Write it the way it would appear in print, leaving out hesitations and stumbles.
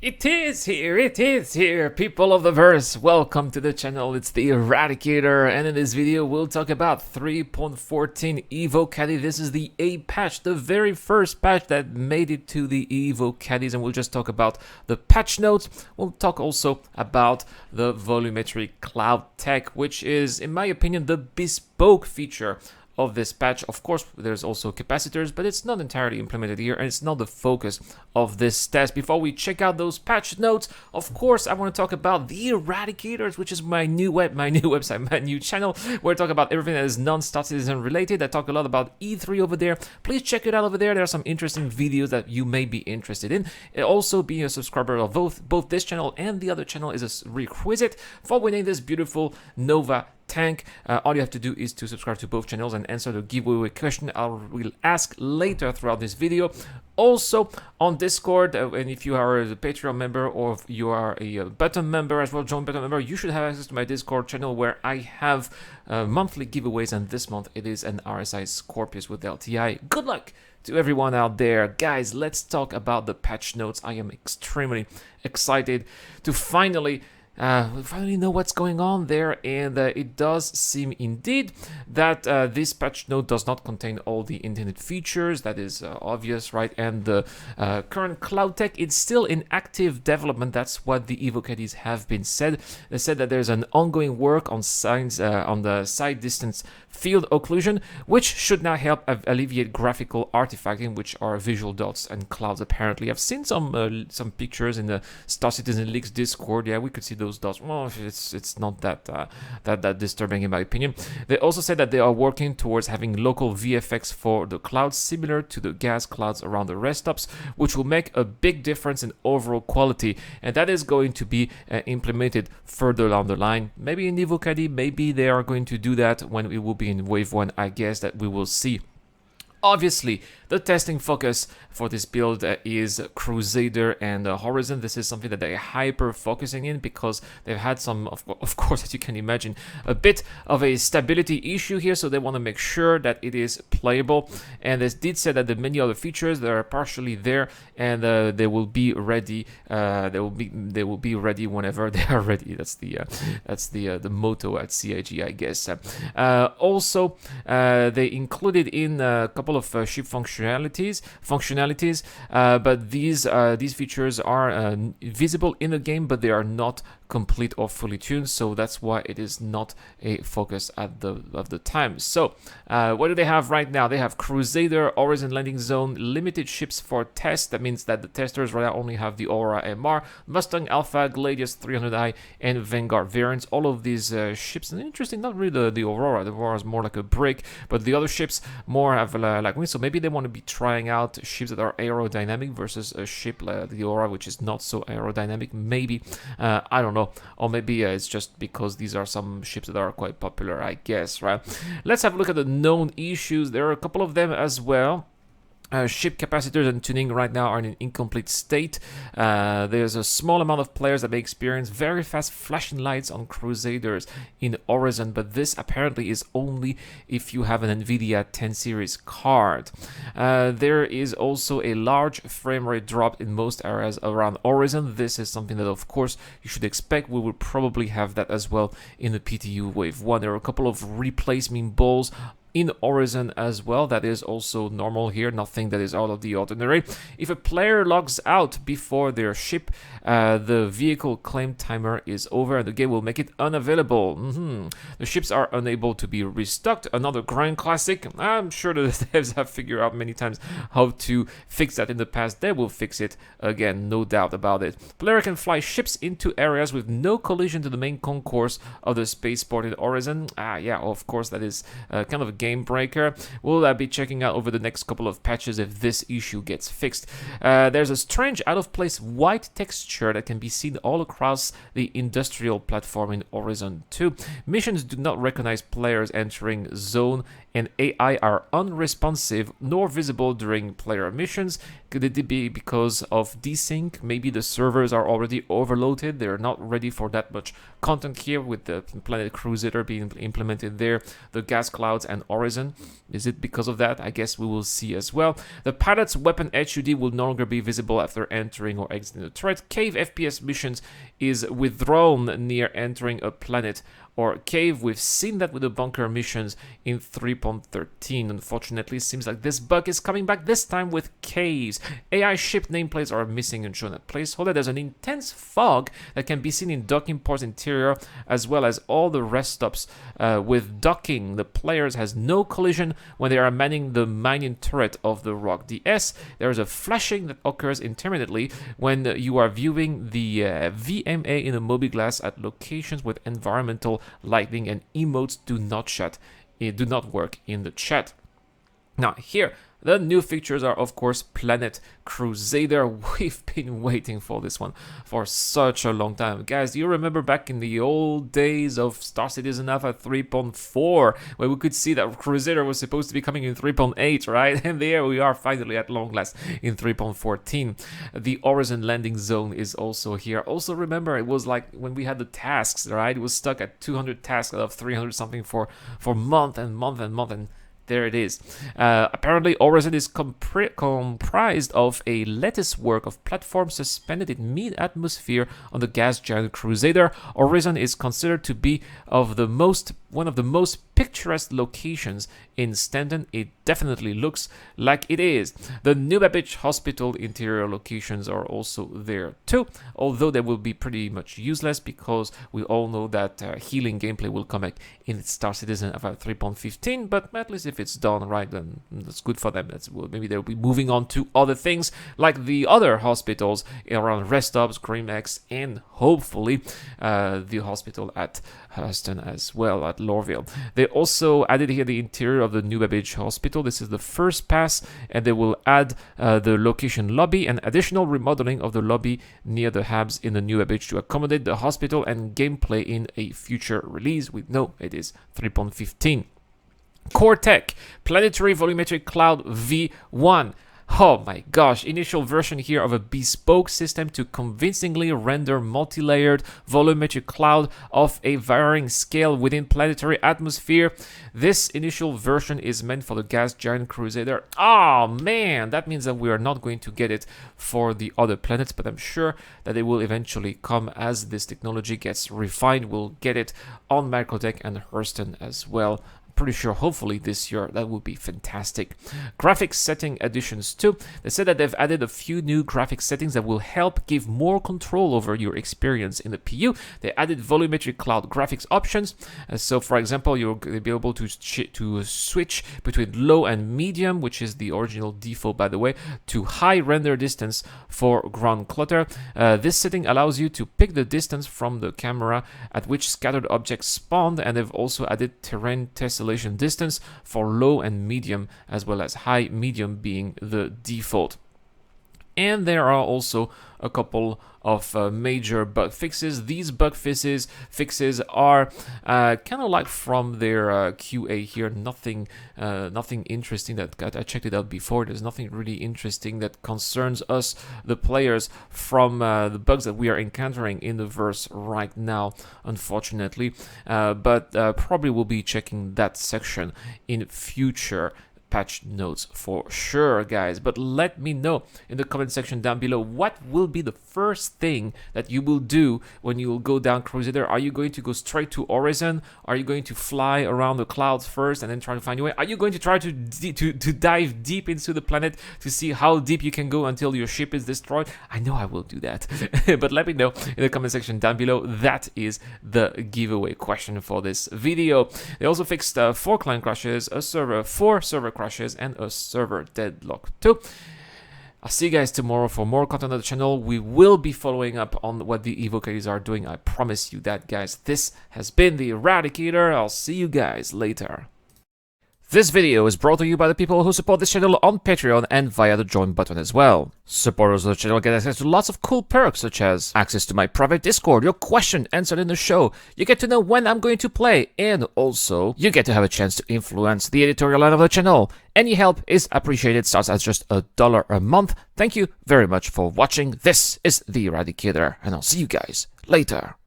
It is here, people of the verse. Welcome to the channel, it's the Eradicator, and in this video we'll talk about 3.14 Evocati. This is the A patch, the very first patch that made it to the Evocatis, and we'll just talk about the patch notes. We'll talk also about the Volumetric cloud tech, which is, in my opinion, the bespoke feature of this patch. Of course, there's also capacitors, but it's not entirely implemented here, and it's not the focus of this test. Before we check out those patch notes, of course, I want to talk about the Eradicators, which is my new website, my new channel, where I talk about everything that is non-Star Citizen related. I talk a lot about E3 over there. Please check it out over there. There are some interesting videos that you may be interested in. Also, being a subscriber of both this channel and the other channel is a requisite for winning this beautiful Nova tank. All you have to do is to subscribe to both channels and answer the giveaway question I will ask later throughout this video. Also on Discord, and if you are a Patreon member or if you are a button member as well, join button member, you should have access to my Discord channel where I have monthly giveaways, and this month it is an RSI Scorpius with LTI. Good luck to everyone out there. Guys, let's talk about the patch notes. I am extremely excited to finally know what's going on there, and it does seem indeed that this patch note does not contain all the intended features. That is obvious, right? And the current cloud tech is still in active development. That's what the Evocatis have been said. They said that there's an ongoing work on signs on the side distance field occlusion, which should now help alleviate graphical artifacting, which are visual dots and clouds. Apparently, I've seen some pictures in the Star Citizen Leaks Discord. Yeah, we could see those dots. Well, it's not that disturbing in my opinion. They also said that they are working towards having local VFX for the clouds similar to the gas clouds around the rest stops, which will make a big difference in overall quality, and that is going to be implemented further down the line. Maybe in Evocati, maybe they are going to do that when it will be in wave 1. I guess that we will see. Obviously, the testing focus for this build is Crusader and Horizon. This is something that they're hyper focusing in because they've had some, of course, as you can imagine, a bit of a stability issue here. So they want to make sure that it is playable. And they did say that the many other features that are partially there, and they will be ready. They will be ready whenever they are ready. That's the motto at CIG, I guess. Also, they included in a couple of ship functionalities, but these features are visible in the game, but they are not complete or fully tuned, so that's why it is not a focus at the time. So what do they have right now? They have Crusader, Horizon Landing Zone, limited ships for test. That means that the testers right now only have the Aura MR, Mustang Alpha, Gladius 300i, and Vanguard variants. All of these ships, and interesting, not really the Aurora. The Aurora is more like a brick, but the other ships more have like wings. So maybe they want to be trying out ships that are aerodynamic versus a ship like the Aura, which is not so aerodynamic. Maybe I don't know. Or maybe it's just because these are some ships that are quite popular, I guess, right? Let's have a look at the known issues. There are a couple of them as well. Ship capacitors and tuning right now are in an incomplete state. There's a small amount of players that may experience very fast flashing lights on Crusaders in Horizon, but this apparently is only if you have an NVIDIA 10 series card. There is also a large frame rate drop in most areas around Horizon. This is something that, of course, you should expect. We will probably have that as well in the PTU Wave 1. There are a couple of replacement balls in Horizon as well. That is also normal here, nothing that is out of the ordinary. If a player logs out before their ship, the vehicle claim timer is over and the game will make it unavailable. The ships are unable to be restocked. Another grand classic. I'm sure the devs have figured out many times how to fix that in the past. They will fix it again, no doubt about it. Player can fly ships into areas with no collision to the main concourse of the spaceport in Horizon. Yeah, of course, that is kind of a game breaker. We'll be checking out over the next couple of patches if this issue gets fixed. There's a strange out of place white texture that can be seen all across the industrial platform in Horizon 2. Missions do not recognize players entering zone, and AI are unresponsive nor visible during player missions. Could it be because of desync? Maybe the servers are already overloaded. They're not ready for that much content here with the Planet Crusader being implemented there, the gas clouds and Orison. Is it because of that? I guess we will see as well. The pilot's weapon HUD will no longer be visible after entering or exiting the turret. Cave FPS missions is withdrawn near entering a planet or cave. We've seen that with the bunker missions in 3.13. Unfortunately, it seems like this bug is coming back, this time with caves. AI ship nameplates are missing and shown at placeholder. There's an intense fog that can be seen in docking port's interior, as well as all the rest stops with docking. The players has no collision when they are manning the mining turret of the Rock DS. There is a flashing that occurs intermittently when you are viewing the VMA in a mobiGlass at locations with environmental lighting, and emotes do not work in the chat. Now here, the new features are, of course, Planet Crusader. We've been waiting for this one for such a long time. Guys, do you remember back in the old days of Star Citizen Alpha 3.4, where we could see that Crusader was supposed to be coming in 3.8, right? And there we are finally at long last in 3.14. The Orison landing zone is also here. Also remember, it was like when we had the tasks, right? It was stuck at 200 tasks out of 300 something for month and month and month, and there it is. Apparently, Orison is comprised of a lattice work of platforms suspended in mid-atmosphere on the gas giant Crusader. Orison is considered to be one of the most picturesque locations in Stanton. It definitely looks like it is. The New Babbage Hospital interior locations are also there too, although they will be pretty much useless because we all know that healing gameplay will come back in Star Citizen about 3.15, but at least if it's done right, then that's good for them. Maybe they'll be moving on to other things like the other hospitals around rest stops, Grimex, and hopefully the hospital at Hurston as well, at Lorville. They also added here the interior of the New Babbage Hospital. This is the first pass, and they will add the location lobby and additional remodeling of the lobby near the hubs in the New Babbage to accommodate the hospital and gameplay in a future release. We know it is 3.15. Core Tech, Planetary Volumetric Cloud V1. Oh my gosh, initial version here of a bespoke system to convincingly render multi-layered volumetric cloud of a varying scale within planetary atmosphere. This initial version is meant for the gas giant Crusader. Oh man, that means that we are not going to get it for the other planets, but I'm sure that it will eventually come as this technology gets refined. We'll get it on Microtech and Hurston as well. Pretty sure hopefully this year. That would be fantastic. Graphics setting additions too. They said that they've added a few new graphics settings that will help give more control over your experience in the PU. They added volumetric cloud graphics options. So for example, you'll be able to switch between low and medium, which is the original default by the way, to high render distance for ground clutter. This setting allows you to pick the distance from the camera at which scattered objects spawned, and they've also added terrain tessellation distance for low and medium, as well as high, medium being the default. And there are also a couple of major bug fixes. These bug fixes are kind of like from their QA here. Nothing interesting that I checked it out before. There's nothing really interesting that concerns us, the players, from the bugs that we are encountering in the verse right now, unfortunately. But probably we'll be checking that section in future patch notes for sure, guys. But let me know in the comment section down below, what will be the first thing that you will do when you will go down Crusader? Are you going to go straight to Orison? Are you going to fly around the clouds first and then try to find your way? Are you going to try to dive deep into the planet to see how deep you can go until your ship is destroyed? I know I will do that. But let me know in the comment section down below. That is the giveaway question for this video. They also fixed 4 client crashes, 4 server crashes, and a server deadlock too. I'll see you guys tomorrow for more content on the channel. We will be following up on what the Evocatis are doing. I promise you that, guys. This has been the Eradicator. I'll see you guys later. This video is brought to you by the people who support this channel on Patreon and via the join button as well. Supporters of the channel get access to lots of cool perks, such as access to my private Discord, your question answered in the show, you get to know when I'm going to play, and also you get to have a chance to influence the editorial line of the channel. Any help is appreciated, starts at just $1 a month. Thank you very much for watching. This is the Eradicator, and I'll see you guys later.